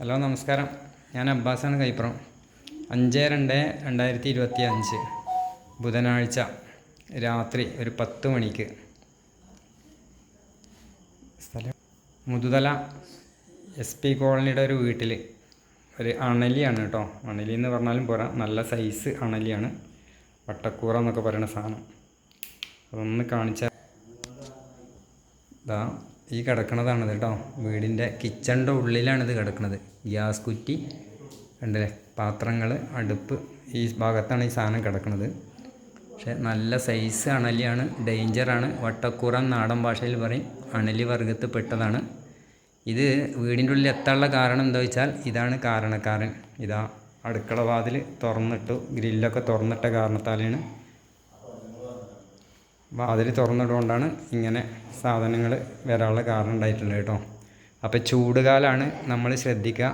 Hello നമസ്കാരം. ഞാൻ അബ്ബാസാണ് കൈപ്പുറം. 5/2/2025 ബുധനാഴ്ച രാത്രി ഒരു 10 മണിക്ക് സ്ഥലം മുതുതല SP കോളനിയുടെ ഒരു വീട്ടിൽ ഒരു അണലിയാണ് കേട്ടോ. അണലി എന്ന് പറഞ്ഞാലും പോരാ, നല്ല സൈസ് അണലിയാണ്. വട്ടക്കൂറ എന്നൊക്കെ പറയുന്ന സാധനം. അതൊന്ന് കാണിച്ചാൽ ഇതാ ഈ കിടക്കണതാണിത് കേട്ടോ. വീടിൻ്റെ കിച്ചണിൻ്റെ ഉള്ളിലാണിത് കിടക്കുന്നത്. ഗ്യാസ് കുറ്റി ഉണ്ടല്ലേ, പാത്രങ്ങൾ, അടുപ്പ്, ഈ ഭാഗത്താണ് ഈ സാധനം കിടക്കുന്നത്. പക്ഷേ നല്ല സൈസ് അണലിയാണ്, ഡേഞ്ചറാണ്. വട്ടക്കൂറ നാടൻ ഭാഷയിൽ പറയും. അണലി വർഗത്തിൽ പെട്ടതാണ് ഇത്. വീടിൻ്റെ ഉള്ളിൽ എത്താനുള്ള കാരണം എന്താ വെച്ചാൽ ഇതാണ് കാരണക്കാരൻ. ഇതാ അടുക്കള വാതിൽ തുറന്നിട്ടു, ഗ്രില്ലൊക്കെ തുറന്നിട്ട കാരണത്താലാണ്, വാതിൽ തുറന്നിട്ടുകൊണ്ടാണ് ഇങ്ങനെ സാധനങ്ങൾ വരാനുള്ള കാരണം ഉണ്ടായിട്ടുള്ളത് കേട്ടോ. അപ്പോൾ ചൂടുകാലമാണ്, നമ്മൾ ശ്രദ്ധിക്കുക.